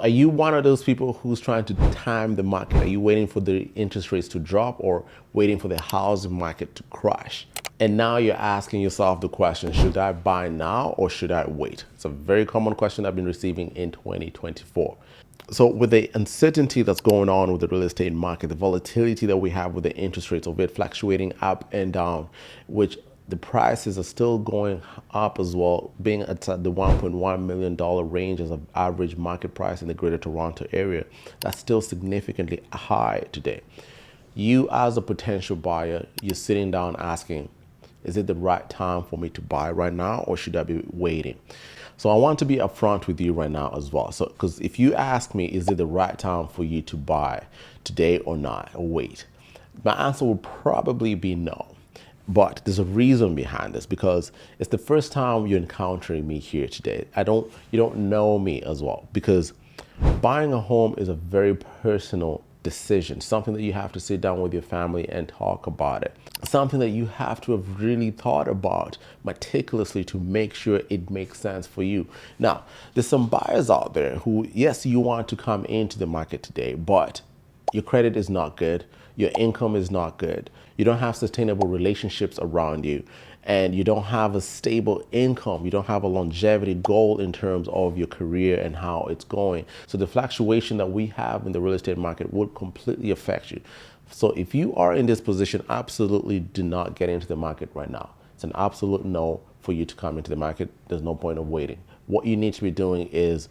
Are you one of those people who's trying to time the market? Are you waiting for the interest rates to drop or waiting for the housing market to crash? And now you're asking yourself the question, should I buy now or should I wait? It's a very common question I've been receiving in 2024. So with the uncertainty that's going on with the real estate market, the volatility that we have with the interest rates of it fluctuating up and down, which the prices are still going up as well, being at the $1.1 million range as an average market price in the Greater Toronto area. That's still significantly high today. You as a potential buyer, you're sitting down asking, is it the right time for me to buy right now or should I be waiting? So I want to be upfront with you right now as well. So, because if you ask me, is it the right time for you to buy today or not, or wait? My answer will probably be no. But there's a reason behind this because it's the first time you're encountering me here today. You don't know me as well because buying a home is a very personal decision, something that you have to sit down with your family and talk about it, something that you have to have really thought about meticulously to make sure it makes sense for you. Now, there's some buyers out there who, yes, you want to come into the market today, but your credit is not good, your income is not good, you don't have sustainable relationships around you, and you don't have a stable income, you don't have a longevity goal in terms of your career and how it's going. So the fluctuation that we have in the real estate market would completely affect you. So if you are in this position, absolutely do not get into the market right now. It's an absolute no for you to come into the market. There's no point of waiting. What you need to be doing is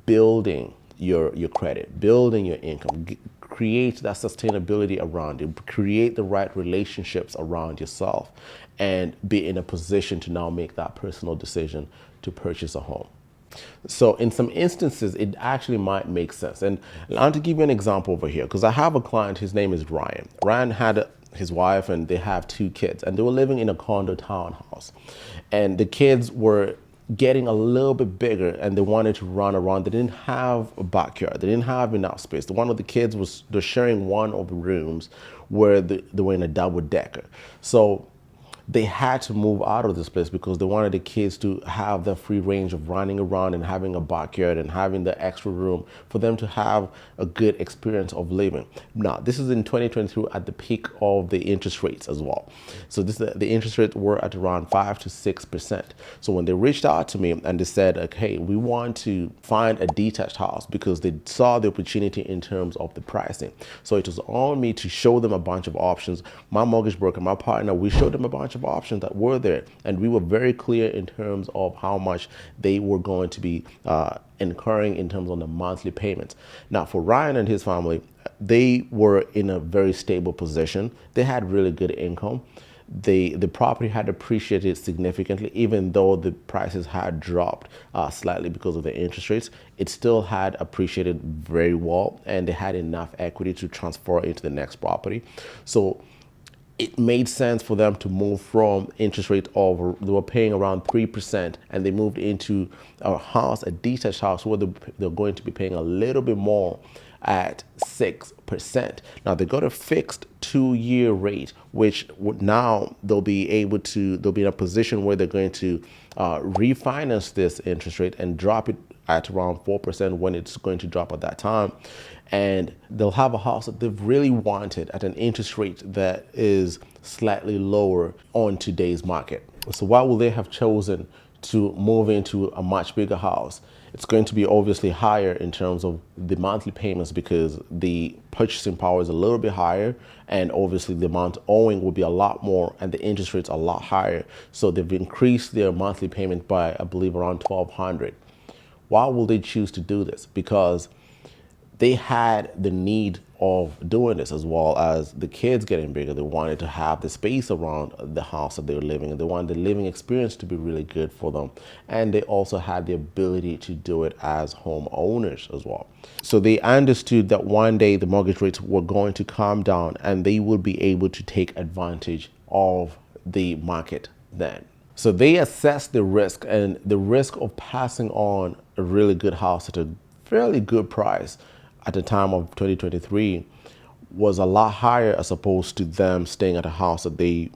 building your credit, building your income, create that sustainability around you, create the right relationships around yourself, and be in a position to now make that personal decision to purchase a home. So in some instances, it actually might make sense. And I want to give you an example over here because I have a client, his name is Ryan. Ryan had his wife and they have 2 kids and they were living in a condo townhouse. And the kids were getting a little bit bigger and they wanted to run around. They didn't have a backyard. They didn't have enough space. One of the kids they're sharing one of the rooms where they were in a double decker. So they had to move out of this place because they wanted the kids to have the free range of running around and having a backyard and having the extra room for them to have a good experience of living. Now, this is in 2022 at the peak of the interest rates as well. So the interest rates were at around 5 to 6%. So when they reached out to me and they said, okay, we want to find a detached house because they saw the opportunity in terms of the pricing. So it was on me to show them a bunch of options. My mortgage broker, my partner, we showed them a bunch of options that were there, and we were very clear in terms of how much they were going to be incurring in terms of the monthly payments. Now, for Ryan and his family, they were in a very stable position. They had really good income. The property had appreciated significantly, even though the prices had dropped slightly because of the interest rates. It still had appreciated very well, and they had enough equity to transfer into the next property. So it made sense for them to move from interest rate of, they were paying around 3%, and they moved into a house, a detached house, where they're going to be paying a little bit more at 6%. Now they got a fixed 2-year rate, which now they'll be in a position where they're going to refinance this interest rate and drop it at around 4% when it's going to drop at that time. And they'll have a house that they've really wanted at an interest rate that is slightly lower on today's market. So why will they have chosen to move into a much bigger house? It's going to be obviously higher in terms of the monthly payments because the purchasing power is a little bit higher, and obviously the amount owing will be a lot more and the interest rates are a lot higher. So they've increased their monthly payment by, I believe, around $1,200. Why will they choose to do this? Because they had the need of doing this, as well as the kids getting bigger. They wanted to have the space around the house that they were living in. They wanted the living experience to be really good for them. And they also had the ability to do it as homeowners as well. So they understood that one day the mortgage rates were going to calm down and they would be able to take advantage of the market then. So they assessed the risk, and the risk of passing on a really good house at a fairly good price at the time of 2023 was a lot higher as opposed to them staying at a house that they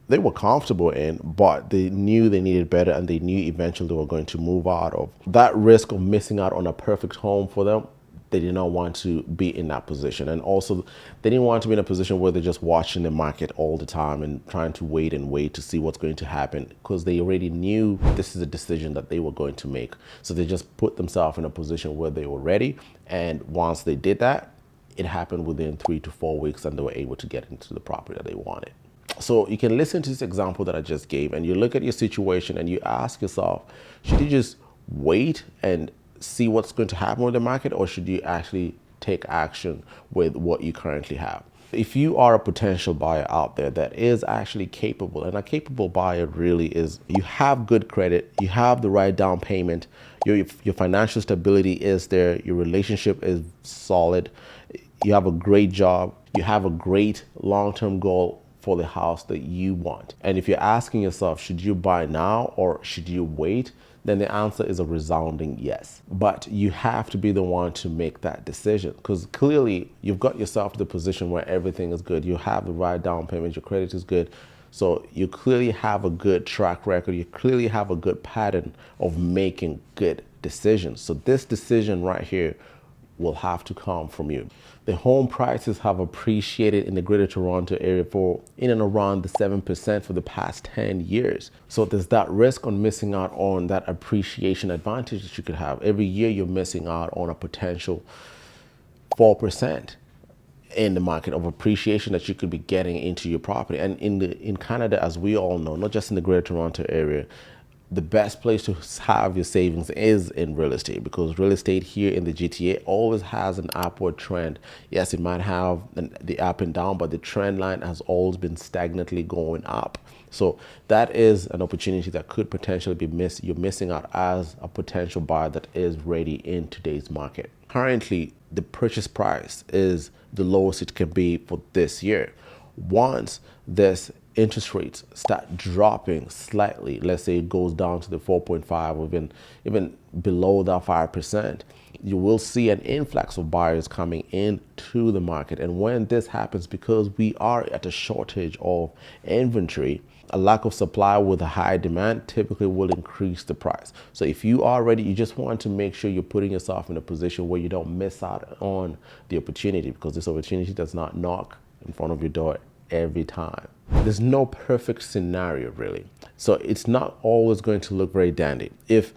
they were comfortable in, but they knew they needed better, and they knew eventually they were going to move out of that risk of missing out on a perfect home for them. They did not want to be in that position. And also, they didn't want to be in a position where they're just watching the market all the time and trying to wait and wait to see what's going to happen, because they already knew this is a decision that they were going to make. So they just put themselves in a position where they were ready. And once they did that, it happened within 3 to 4 weeks, and they were able to get into the property that they wanted. So you can listen to this example that I just gave, and you look at your situation and you ask yourself, should you just wait and see what's going to happen with the market, or should you actually take action with what you currently have? If you are a potential buyer out there that is actually capable, and a capable buyer really is, you have good credit, you have the right down payment, your financial stability is there, your relationship is solid, you have a great job, you have a great long-term goal for the house that you want. And if you're asking yourself, should you buy now or should you wait? Then the answer is a resounding yes. But you have to be the one to make that decision, because clearly you've got yourself to the position where everything is good. You have the right down payment, your credit is good. So you clearly have a good track record. You clearly have a good pattern of making good decisions. So this decision right here will have to come from you. The home prices have appreciated in the Greater Toronto area for in and around the 7% for the past 10 years. So there's that risk on missing out on that appreciation advantage that you could have. Every year you're missing out on a potential 4% in the market of appreciation that you could be getting into your property. And in Canada, as we all know, not just in the Greater Toronto area, the best place to have your savings is in real estate, because real estate here in the GTA always has an upward trend. Yes, it might have the up and down, but the trend line has always been stagnantly going up. So that is an opportunity that could potentially be you're missing out as a potential buyer that is ready in today's market. Currently, the purchase price is the lowest it can be for this year. Once this interest rates start dropping slightly, let's say it goes down to the 4.5 or even below that 5%, you will see an influx of buyers coming into the market. And when this happens, because we are at a shortage of inventory, a lack of supply with a high demand typically will increase the price. So if you are ready, you just want to make sure you're putting yourself in a position where you don't miss out on the opportunity, because this opportunity does not knock in front of your door every time. There's no perfect scenario really. So it's not always going to look very dandy. If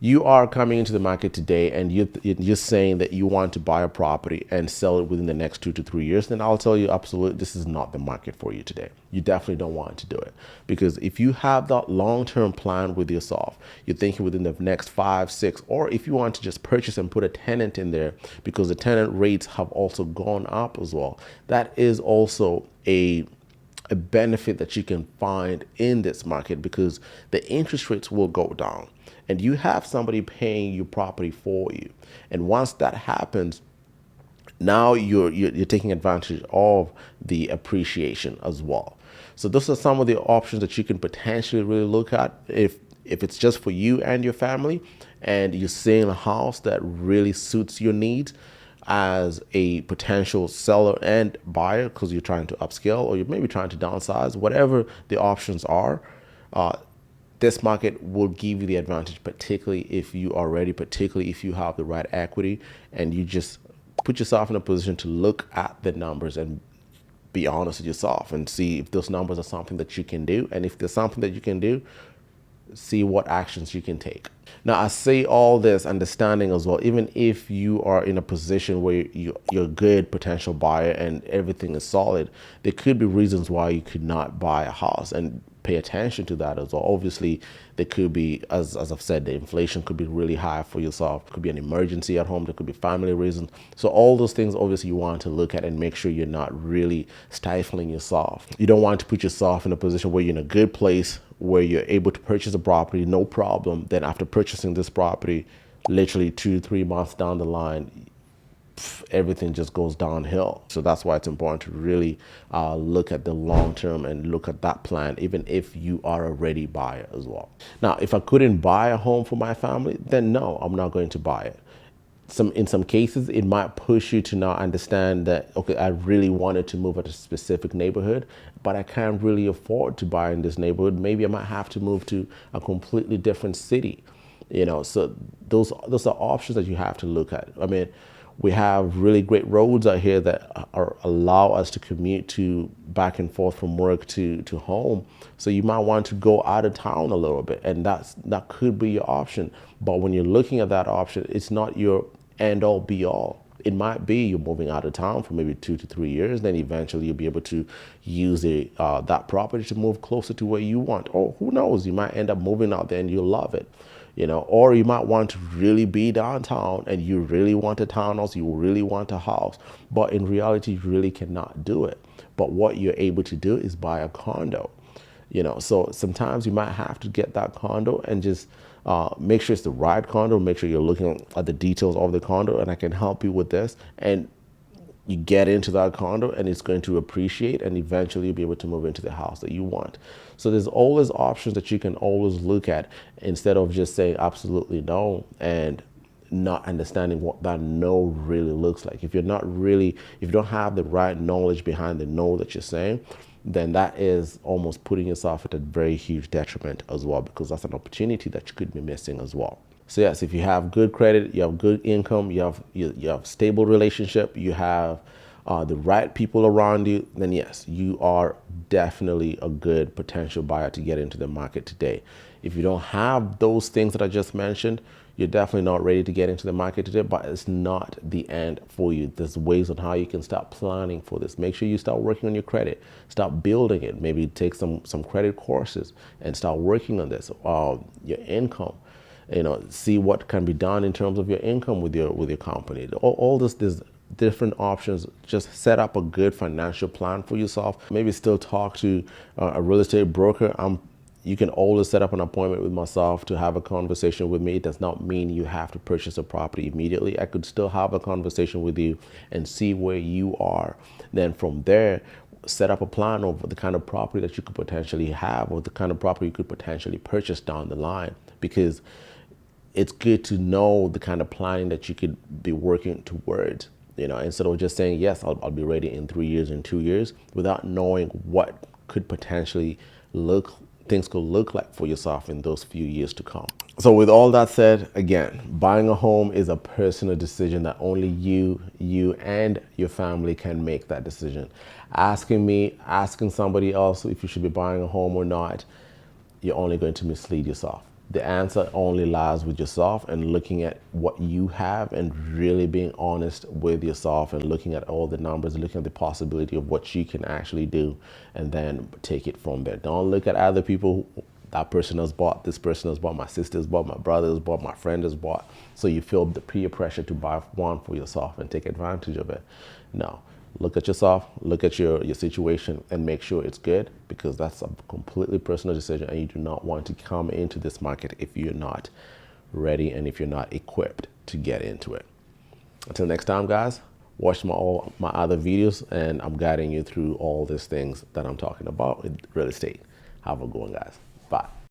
you are coming into the market today and you're saying that you want to buy a property and sell it within the next 2 to 3 years, then I'll tell you absolutely this is not the market for you today. You definitely don't want to do it, because if you have that long-term plan with yourself, you're thinking within the next 5, 6, or if you want to just purchase and put a tenant in there, because the tenant rates have also gone up as well, that is also a benefit that you can find in this market, because the interest rates will go down and you have somebody paying your property for you. And once that happens, now you're taking advantage of the appreciation as well. So those are some of the options that you can potentially really look at if it's just for you and your family, and you're seeing a house that really suits your needs as a potential seller and buyer, because you're trying to upscale or you're maybe trying to downsize, whatever the options are. This market will give you the advantage, particularly if you are ready, particularly if you have the right equity and you just put yourself in a position to look at the numbers and be honest with yourself and see if those numbers are something that you can do. And if there's something that you can do, see what actions you can take. Now, I say all this understanding as well, even if you are in a position where you're a good potential buyer and everything is solid, there could be reasons why you could not buy a house, and pay attention to that as well. Obviously, there could be, as I've said, the inflation could be really high for yourself. It could be an emergency at home. There could be family reasons. So all those things, obviously, you want to look at and make sure you're not really stifling yourself. You don't want to put yourself in a position where you're in a good place, where you're able to purchase a property, no problem. Then after purchasing this property, literally 2 to 3 months down the line, everything just goes downhill. So that's why it's important to really look at the long term and look at that plan, even if you are a ready buyer as well. Now, if I couldn't buy a home for my family, then no, I'm not going to buy it. In some cases it might push you to now understand that, okay, I really wanted to move at a specific neighborhood, but I can't really afford to buy in this neighborhood. Maybe I might have to move to a completely different city. So those are options that you have to look at. I mean, we have really great roads out here that allow us to commute to back and forth from work to home. So you might want to go out of town a little bit, and that could be your option. But when you're looking at that option, it's not your end all be all. It might be you're moving out of town for maybe 2 to 3 years, then eventually you'll be able to use that property to move closer to where you want. Or who knows, you might end up moving out there and you'll love it. Or you might want to really be downtown and you really want a townhouse, you really want a house, but in reality, you really cannot do it. But what you're able to do is buy a condo. So sometimes you might have to get that condo and just make sure it's the right condo, make sure you're looking at the details of the condo, and I can help you with this. And you get into that condo and it's going to appreciate, and eventually you'll be able to move into the house that you want. So there's always options that you can always look at instead of just saying absolutely no and not understanding what that no really looks like. If you don't have the right knowledge behind the no that you're saying, then that is almost putting yourself at a very huge detriment as well, because that's an opportunity that you could be missing as well. So yes, if you have good credit, you have good income, you have stable relationship, you have the right people around you, then yes, you are definitely a good potential buyer to get into the market today. If you don't have those things that I just mentioned, you're definitely not ready to get into the market today, but it's not the end for you. There's ways on how you can start planning for this. Make sure you start working on your credit, start building it. Maybe take some credit courses and start working on this. Your income. See what can be done in terms of your income with your company. All this, there's different options. Just set up a good financial plan for yourself. Maybe still talk to a real estate broker. You can always set up an appointment with myself to have a conversation with me. It does not mean you have to purchase a property immediately. I could still have a conversation with you and see where you are. Then from there, set up a plan of the kind of property that you could potentially have, or the kind of property you could potentially purchase down the line, because it's good to know the kind of planning that you could be working towards, instead of just saying, yes, I'll be ready in 3 years, in 2 years, without knowing what could potentially things could look like for yourself in those few years to come. So with all that said, again, buying a home is a personal decision that only you and your family can make that decision. Asking somebody else if you should be buying a home or not, you're only going to mislead yourself. The answer only lies with yourself and looking at what you have and really being honest with yourself and looking at all the numbers, looking at the possibility of what you can actually do, and then take it from there. Don't look at other people. That person has bought, this person has bought, my sister has bought, my brother has bought, my friend has bought. So you feel the peer pressure to buy one for yourself and take advantage of it. No. Look at yourself, look at your situation, and make sure it's good, because that's a completely personal decision, and you do not want to come into this market if you're not ready and if you're not equipped to get into it. Until next time, guys, watch all my other videos, and I'm guiding you through all these things that I'm talking about with real estate. Have a good one, guys. Bye.